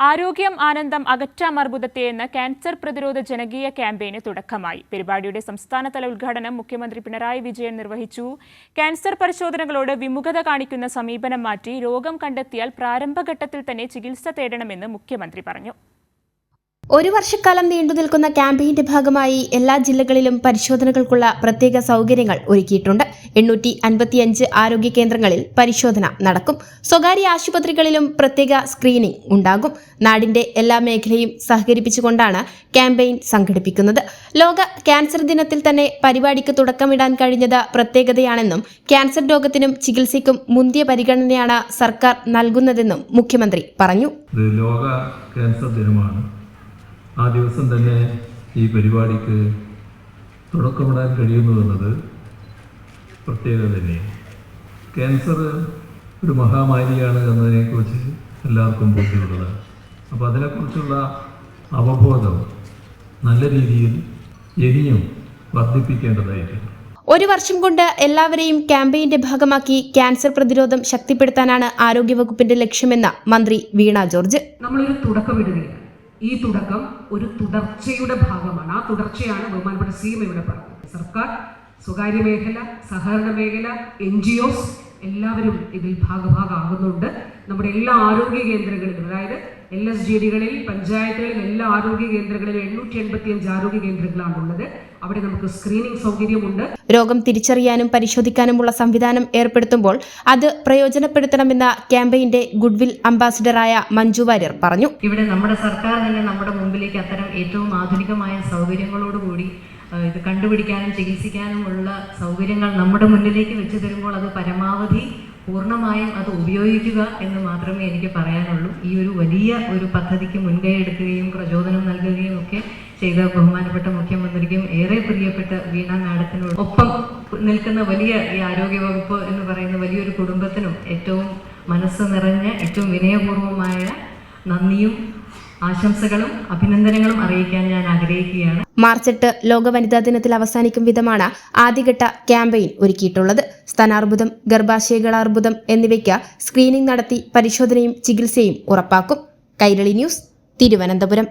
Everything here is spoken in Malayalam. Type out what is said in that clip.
ആരോഗ്യം ആനന്ദം അകറ്റാം അർബുദത്തെ എന്ന ക്യാൻസർ പ്രതിരോധ ജനകീയ ക്യാമ്പയിന് തുടക്കമായി. പരിപാടിയുടെ സംസ്ഥാനതല ഉദ്ഘാടനം മുഖ്യമന്ത്രി പിണറായി വിജയൻ നിർവഹിച്ചു. ക്യാൻസർ പരിശോധനകളോട് വിമുഖത കാണിക്കുന്ന സമീപനം മാറ്റി രോഗം കണ്ടെത്തിയാൽ പ്രാരംഭഘട്ടത്തിൽ തന്നെ ചികിത്സ തേടണമെന്ന് മുഖ്യമന്ത്രി പറഞ്ഞു. ഒരു വർഷക്കാലം നീണ്ടുനിൽക്കുന്ന ക്യാമ്പയിന്റെ ഭാഗമായി എല്ലാ ജില്ലകളിലും പരിശോധനകൾക്കുള്ള പ്രത്യേക സൗകര്യങ്ങൾ ഒരുക്കിയിട്ടുണ്ട്. 855 ആരോഗ്യ കേന്ദ്രങ്ങളിൽ പരിശോധന നടക്കും. സ്വകാര്യ ആശുപത്രികളിലും പ്രത്യേക സ്ക്രീനിംഗ് ഉണ്ടാകും. നാടിന്റെ എല്ലാ മേഖലയും സഹകരിപ്പിച്ചുകൊണ്ടാണ് ക്യാമ്പയിൻ സംഘടിപ്പിക്കുന്നത്. ലോക ക്യാൻസർ ദിനത്തിൽ തന്നെ പരിപാടിക്ക് തുടക്കമിടാൻ കഴിഞ്ഞത് പ്രത്യേകതയാണെന്നും ക്യാൻസർ രോഗത്തിനും ചികിത്സയ്ക്കും മുന്തിയ പരിഗണനയാണ് സർക്കാർ നൽകുന്നതെന്നും മുഖ്യമന്ത്രി പറഞ്ഞു. ലോക ക്യാൻസർ ദിനമാണ്. ആ ദിവസം തന്നെ ഈ പരിപാടിക്ക് തുടക്കമിടാൻ കഴിയുന്നുവെന്നത് പ്രത്യേകത തന്നെയാണ്. ക്യാൻസർ ഒരു മഹാമാരിയാണ് എന്നതിനെക്കുറിച്ച് എല്ലാവർക്കും ബോധ്യമുള്ളതാണ്. അപ്പോൾ അതിനെക്കുറിച്ചുള്ള അവബോധം നല്ല രീതിയിൽ ഇനിയും വർദ്ധിപ്പിക്കേണ്ടതായിട്ടുണ്ട്. ഒരു വർഷം കൊണ്ട് എല്ലാവരെയും ക്യാമ്പയിന്റെ ഭാഗമാക്കി ക്യാൻസർ പ്രതിരോധം ശക്തിപ്പെടുത്താനാണ് ആരോഗ്യവകുപ്പിന്റെ ലക്ഷ്യമെന്ന് മന്ത്രി വീണ ജോർജ്. നമ്മളൊരു തുടക്കമിടുകയാണ്. ഈ തുടക്കം ഒരു തുടർച്ചയുടെ ഭാഗമാണ്. ആ തുടർച്ചയാണ് ബഹുമാനപ്പെട്ട CM ഇവിടെ പറഞ്ഞത്. സർക്കാർ, സ്വകാര്യ മേഖല, സഹകരണ മേഖല, NGOs എല്ലാവരും ഇതിൽ ഭാഗമാകുന്നുണ്ട്. നമ്മുടെ എല്ലാ ആരോഗ്യ കേന്ദ്രങ്ങളിലും, അതായത് LSGDകളിൽ, പഞ്ചായത്തുകളിൽ, എല്ലാ ആരോഗ്യ കേന്ദ്രങ്ങളിലും 885 ആരോഗ്യ കേന്ദ്രങ്ങളാണുള്ളത്. അവിടെ നമുക്ക് സ്ക്രീനിംഗ് സൗകര്യമുണ്ട്. രോഗം തിരിച്ചറിയാനും പരിശോധിക്കാനുമുള്ള സംവിധാനം ഏർപ്പെടുത്തുമ്പോൾ അത് പ്രയോജനപ്പെടുത്തണമെന്ന ക്യാമ്പയിന്റെ ഗുഡ്വിൽ അംബാസിഡറായ മഞ്ജു വാര്യർ പറഞ്ഞു. ഇവിടെ നമ്മുടെ സർക്കാർ തന്നെ നമ്മുടെ മുമ്പിലേക്ക് അത്തരം ഏറ്റവും ആധുനികമായ സൗകര്യങ്ങളോടുകൂടി ഇത് കണ്ടുപിടിക്കാനും ചികിത്സിക്കാനുമുള്ള സൗകര്യങ്ങൾ നമ്മുടെ മുന്നിലേക്ക് വെച്ച് തരുമ്പോൾ അത് പരമാവധി പൂർണ്ണമായും അത് ഉപയോഗിക്കുക എന്ന് മാത്രമേ എനിക്ക് പറയാനുള്ളൂ. ഈ ഒരു വലിയ ഒരു പദ്ധതിക്ക് മുൻകൈ എടുക്കുകയും പ്രചോദനം നൽകുകയും ഒക്കെ ചെയ്ത ബഹുമാനപ്പെട്ട മുഖ്യമന്ത്രിക്കും ഏറെ പ്രിയപ്പെട്ട വീണ മാഡത്തിനോട് ഒപ്പം നിൽക്കുന്ന വലിയ ഈ ആരോഗ്യവകുപ്പ് എന്ന് പറയുന്ന വലിയൊരു കുടുംബത്തിനും ഏറ്റവും മനസ്സ് നിറഞ്ഞ ഏറ്റവും വിനയപൂർവമായ നന്ദിയും ആശംസകളും അഭിനന്ദനങ്ങളും അറിയിക്കാൻ ഞാൻ ആഗ്രഹിക്കുകയാണ്. മാർച്ച് 8 ലോക വനിതാ ദിനത്തിൽ അവസാനിക്കും വിധമാണ് ആദ്യഘട്ട ക്യാമ്പയിൻ ഒരുക്കിയിട്ടുള്ളത്. സ്തനാർബുദം, ഗർഭാശയകളാർബുദം എന്നിവയ്ക്ക് സ്ക്രീനിംഗ് നടത്തി പരിശോധനയും ചികിത്സയും ഉറപ്പാക്കും. കൈരളി ന്യൂസ്, തിരുവനന്തപുരം.